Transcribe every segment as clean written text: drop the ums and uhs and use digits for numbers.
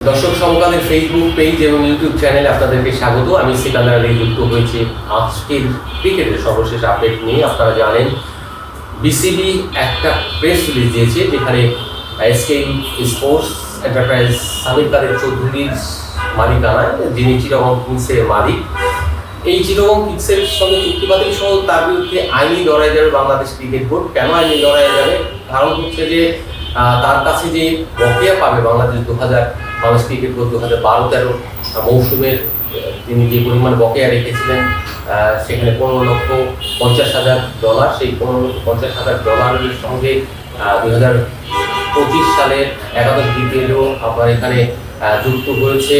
দর্শক সমকালের Facebook page এবং YouTube চ্যানেলে আপনাদেরকে স্বাগত। আমি সিকান্দার আলী যুক্ত হয়েছি আজকের ক্রিকেটের সর্বশেষ আপডেট নিয়ে। আপনারা জানেন বিসিবি একটা প্রেস রিলিজ দিয়েছে যেখানে এসকে স্পোর্টস এন্টারপ্রাইজ সামির কাদের চৌধুরীর মালিকানায়, যিনি চিটাগং কিংসের মালিক, এই চিটাগং কিংসের সঙ্গে চুক্তি বাতিল সহ তার বিরুদ্ধে আইনি লড়াই যাবে বাংলাদেশ ক্রিকেট বোর্ড। কেন আইনি লড়াই যাবে? কারণ হচ্ছে যে তার কাছে যে বকেয়া পাবে বাংলাদেশ বাংলাদেশ ক্রিকেট বোর্ড 2012-13 মৌসুমের তিনি যে পরিমাণ বকেয়া রেখেছিলেন, সেখানে $15,50,000, সেই $15,50,000 সঙ্গে 2025 সালের একাদশ বিপিএলও আপনার এখানে যুক্ত হয়েছে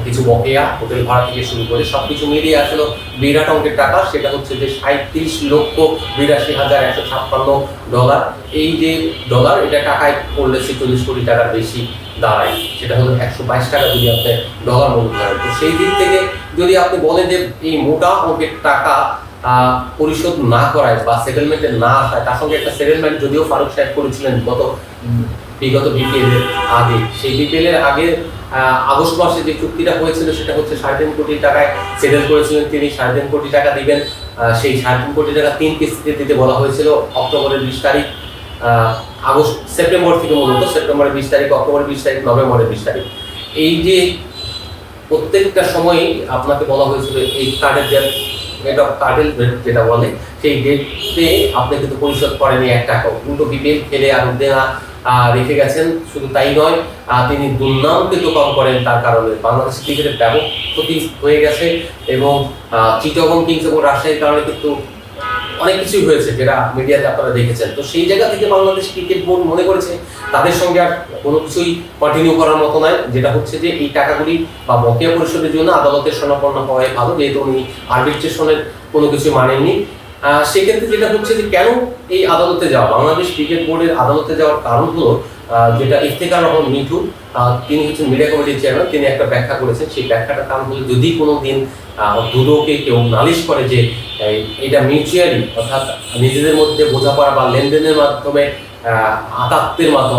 কিছু বকেয়া, হোটেল ভাড়া থেকে শুরু করে সবকিছু মিলিয়ে আসলে বিরাট অঙ্কের টাকা। সেটা হচ্ছে যে $37,82,156। এই যে ডলার, এটা টাকায় পড়লে 46 কোটি টাকার বেশি দাঁড়ায়। সেটা হলো 122 টাকা যদি আপনি ডলার মূল্য ধরেন। তো সেই দিক থেকে যদি আপনি বলেন যে এই মোটা অঙ্কের টাকা পরিশোধ না করায় বা সেটেলমেন্টে না আসায়, তার সঙ্গে একটা সেটেলমেন্ট যদিও ফারুক সাহেব করেছিলেন বিগত বিপিএল এর আগে, সেই বিপিএল এর আগে আগস্ট মাসে যে চুক্তিটা হয়েছিল সেটা হচ্ছে 3.5 কোটি টাকায় সেটেল করেছিলেন তিনি। 3.5 কোটি টাকা দিবেন, সেই 3.5 কোটি টাকা 3 কিস্তিতে দিতে বলা হয়েছিল। অক্টোবরের 20 তারিখ, সেপ্টেম্বর থেকে, মূলত সেপ্টেম্বরের 20 তারিখ, অক্টোবরের 20 তারিখ, নভেম্বরের 20 তারিখ, এই যে প্রত্যেকটা সময়ই আপনাকে বলা হয়েছিল এই কার্ডেল যেটা বলে, সেই ডেটে আপনি কিন্তু পরিশোধ করেনি 1 টাকাও। উল্টো বিপিএল খেলে আর দেনা রেখে গেছেন। শুধু তাই নয়, তিনি দুর্নামকৃত কম করেন, তার কারণে বাংলাদেশ ক্রিকেটের ব্যাপক ক্ষতি হয়ে গেছে এবং চিটাগং কিংস এবং রাজশাহীর কারণে কিন্তু অনেক কিছুই হয়েছে যেটা মিডিয়াতে আপনারা দেখেছেন। তো সেই জায়গা থেকে বাংলাদেশ ক্রিকেট বোর্ড মনে করেছে তাদের সঙ্গে আর কোনো কিছুই কন্টিনিউ করার মতো নয়, যেটা হচ্ছে যে এই টাকাগুলি বা বকেয়া পরিশোধের জন্য আদালতের শরণাপন্ন হওয়াই ভালো, যেহেতু উনি আরবিট্রেশনের কোনো কিছু মানেননি। সেক্ষেত্রে যেটা হচ্ছে যে কেন এই আদালতে যাওয়া, বাংলাদেশ ক্রিকেট বোর্ডের আদালতে যাওয়ার কারণ হলো যেটা ইফতেখার রহমান মিঠু, তিনি হচ্ছেন মিডিয়া কমিটির চেয়ারম্যান, তিনি একটা ব্যাখ্যা করেছেন। সেই ব্যাখ্যাটার কারণ হলো যদি কোনো দিন দুদকে কেউ নালিশ করে যে এটা মিউচুয়ালি, অর্থাৎ নিজেদের মধ্যে বোঝাপড়া বা লেনদেনের মাধ্যমে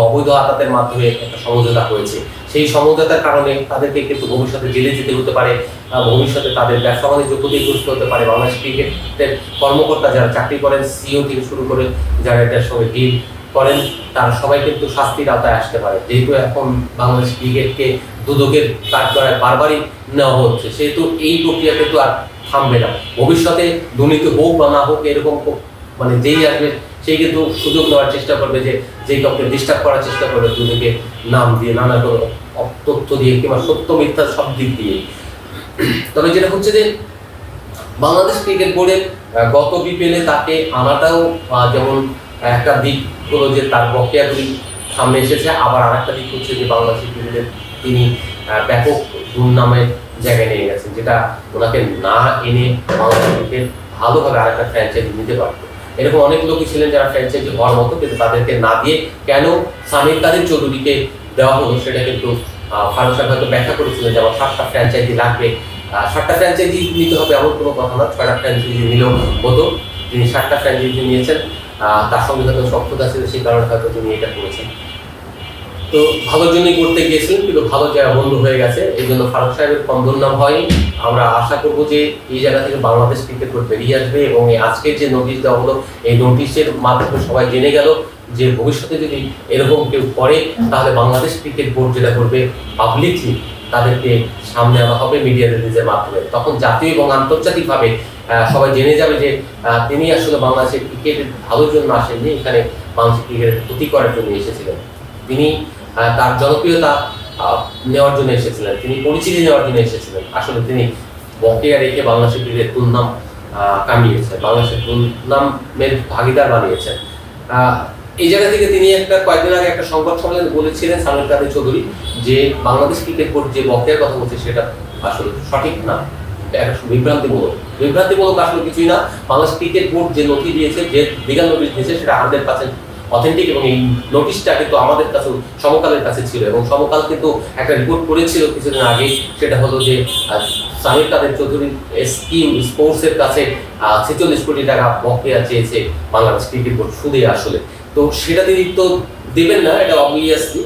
অবৈধ আতাতের মাধ্যমে একটা সমঝোতা হয়েছে, সেই সমঝোতার কারণে তাদেরকে কিন্তু ভবিষ্যতে জেলে যেতে হতে পারে, ভবিষ্যতে তাদের ব্যবসা বাণিজ্য ক্ষতিগ্রস্ত হতে পারে। বাংলাদেশ ক্রিকেটের কর্মকর্তা যারা চাকরি করেন, সিইও থেকে শুরু করে যারা এটার সঙ্গে ডিল করেন, তারা সবাই কিন্তু শাস্তির আওতায় আসতে পারে। যেহেতু এখন বাংলাদেশ ক্রিকেটকে দুদকের কাঠগড়ায় বারবারই নেওয়া হচ্ছে, সেহেতু এই প্রক্রিয়া কিন্তু আর থামবে না। ভবিষ্যতে দুর্নীতি হোক বা না হোক, এরকম মানে যেই আসবে সেই কিন্তু সুযোগ নেওয়ার চেষ্টা করবে, যে কাউকে ডিস্টার্ব করার চেষ্টা করবে দুদকে নাম দিয়ে, নানা কোনো তথ্য দিয়ে কিংবা সত্য মিথ্যা সব দিক দিয়ে। তবে যেটা হচ্ছে যে বাংলাদেশ ক্রিকেট বোর্ডের গত বিপিএলে তাকে আনাটাও যেমন একটা দিক হলো যে তার বকেয়াগুলি সামনে এসেছে, আবার আর একটা দিক হচ্ছে যে বাংলাদেশ ক্রিকেটের তিনি ব্যাপক দুর্নামের জায়গায় নিয়ে গেছেন, যেটা ওনাকে না এনে বাংলাদেশ ক্রিকেট ভালোভাবে আরেকটা ফ্র্যাঞ্চাইজি নিতে পারতো। এরকম অনেক লোকই ছিলেন যারা ফ্র্যাঞ্চাইজি হওয়ার মতো, কিন্তু তাদেরকে না দিয়ে কেন সামির কাদের চৌধুরীকে দেওয়া হলো সেটা কিন্তু ফারুক সাহেব হয়তো ব্যাখ্যা করেছিলেন যে আমার 7টা ফ্র্যাঞ্চাইজি লাগবে। 7টা ফ্র্যাঞ্চাইজি নিতে হবে এমন কোনো কথা না, 6টা ফ্র্যাঞ্চাইজি নিলেও হতো। তিনি 7টা ফ্র্যাঞ্চাইজি নিয়েছেন, তার সঙ্গে হয়তো সক্ষতা ছিল, সেই কারণে হয়তো তিনি এটা করেছেন। তো ভালোর জন্যই করতে গিয়েছিলেন, কিন্তু ভালো জায়গা বন্ধ হয়ে গেছে। এই জন্য ফারুক সাহেবের কম দুর্নাম হয়নি। আমরা আশা করবো যে এই জায়গা থেকে বাংলাদেশ ক্রিকেট বোর্ড বেরিয়ে আসবে এবং এই আজকের যে নোটিশ দেওয়া হলো, এই নোটিশের মাধ্যমে সবাই জেনে গেল যে ভবিষ্যতে যদি এরকম কেউ করে তাহলে বাংলাদেশ ক্রিকেট বোর্ড যেটা করবে, পাবলিকলি তাদেরকে সামনে আনা হবে মিডিয়া রিলিজের মাধ্যমে। তখন জাতীয় এবং আন্তর্জাতিকভাবে সবাই জেনে যাবে যে তিনি আসলে বাংলাদেশের ক্রিকেটের ভালোর জন্য আসেননি, এখানে বাংলাদেশের ক্রিকেটের ক্ষতি করার জন্য এসেছিলেন। তিনি তার জনপ্রিয়তা নেওয়ার জন্য এসেছিলেন, তিনি পরিচিতি নেওয়ার জন্য এসেছিলেন। আসলে তিনি বকেয়া রেখে বাংলাদেশের ক্রিকেটের দুর্নাম কামিয়েছেন, বাংলাদেশের দুর্নামের ভাগিদার বানিয়েছেন। এই জায়গা থেকে তিনি কয়েকদিন আগে একটা সংবাদ সম্মেলনে বলেছিলেন সামির কাদের চৌধুরী যে বাংলাদেশ ক্রিকেট বোর্ড যে বকেয়ার কথা বলছে সেটা আসলে সঠিক না, বিভ্রান্তিমূলক আসলে কিছুই না। বাংলাদেশ ক্রিকেট বোর্ড যে নথি দিয়েছে, যে লিগ্যাল নোটিশ দিয়েছে, সেটা 100% অথেন্টিক এবং এই নোটিশটা কিন্তু আমাদের কাছে সমকালের কাছে ছিল এবং সমকাল কিন্তু একটা রিপোর্ট করেছিল কিছুদিন আগে। সেটা হলো যে সামির কাদের চৌধুরী এসকে স্পোর্টসের কাছে 46 কোটি টাকা বকেয়া চেয়েছে বাংলাদেশ ক্রিকেট বোর্ড সুদে আসলে। তো সেটা তিনি তো দেবেন না, এটা অবভিয়াসলি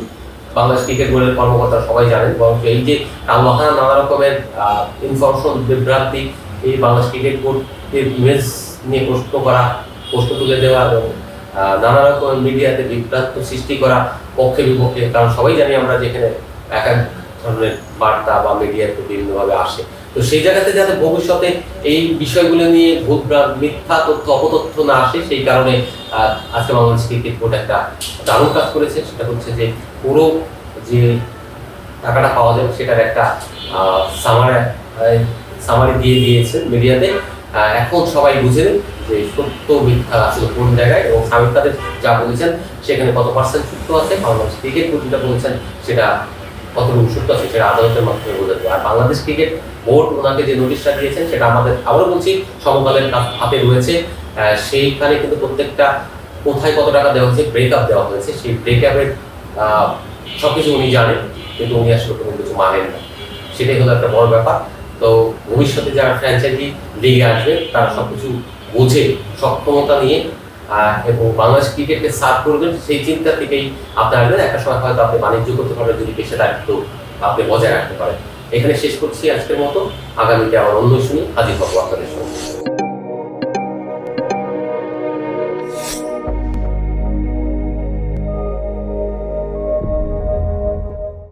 বাংলাদেশ ক্রিকেট বোর্ডের কর্মকর্তা সবাই জানেন, বরং এই যে টালবাহানা নানা রকমের ইনফরমেশন বিভ্রান্তি, এই বাংলাদেশ ক্রিকেট বোর্ডের ইমেজ নিয়ে প্রশ্ন তুলে দেওয়া এবং নানা রকমের মিডিয়াতে বিভ্রান্ত সৃষ্টি করা পক্ষে বিপক্ষে, কারণ সবাই জানি আমরা যেখানে এক এক ধরনের বার্তা বা মিডিয়াতে বিভিন্নভাবে আসে, তো সেই জায়গাতে যাতে ভবিষ্যতে এই বিষয়গুলো নিয়ে মিথ্যা তথ্য অপতথ্য না আসে, সেই কারণে আজকে বাংলাদেশ ক্রিকেট বোর্ড একটা দারুণ কাজ করেছে। সেটা হচ্ছে যে পুরো যে টাকাটা পাওয়া যাবে সেটার একটা সামারি দিয়ে দিয়েছে মিডিয়াতে। এখন সবাই বুঝে নেন যে সত্য মিথ্যা আসলে কোন জায়গায়, এবং সামির কাদের যা বলেছেন সেখানে কত পার্সেন্ট সত্য আছে, বাংলাদেশ ক্রিকেট বোর্ড যেটা বলেছেন সেটা কতটুকু সত্য আছে সেটা আদালতের মাধ্যমে বোঝা যাবে। আর বাংলাদেশ ক্রিকেট বোর্ড ওনাকে যে নোটিশটা দিয়েছেন সেটা আমাদের আবারও বলছি সমকালের হাতে রয়েছে। সেইখানে কিন্তু প্রত্যেকটা কোথায় কত টাকা দেওয়া হয়েছে, ব্রেকআপ দেওয়া হয়েছে, সেই ব্রেকআপের সবকিছু উনি জানেন, কিন্তু উনি আসলে কোনো কিছু মানেন না, সেটাই হলো একটা বড় ব্যাপার। তো ভবিষ্যতে যারা ফ্র্যাঞ্চাইজি লিগে আসবে তারা সবকিছু বুঝে সক্ষমতা নিয়ে এবং বাংলাদেশ ক্রিকেটকে সার্ভ করবেন, সেই চিন্তা থেকেই আপনি আসবেন। একটা সময় হয়তো আপনি বাণিজ্য করতে পারবেন যদি পেশাটা একটু আপনি বজায় রাখতে পারেন। এখানে শেষ করছি আজকের মতো, আগামীতে আবার অন্য শুনি হাজির হবো আপনাদের সঙ্গে।